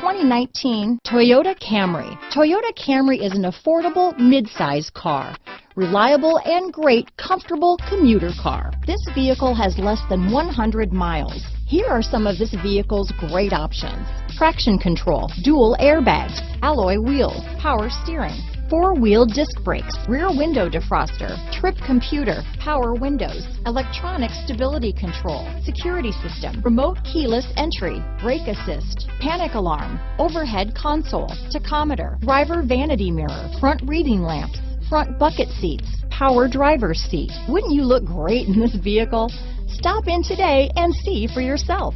2019 Toyota Camry. Toyota Camry is an affordable mid-size car. Reliable and great comfortable commuter car. This vehicle has less than 100 miles. Here are some of this vehicle's great options: traction control, dual airbags, alloy wheels, power steering, four-wheel disc brakes, rear window defroster, trip computer, power windows, electronic stability control, security system, remote keyless entry, brake assist, panic alarm, overhead console, tachometer, driver vanity mirror, front reading lamps, front bucket seats, power driver's seat. Wouldn't you look great in this vehicle? Stop in today and see for yourself.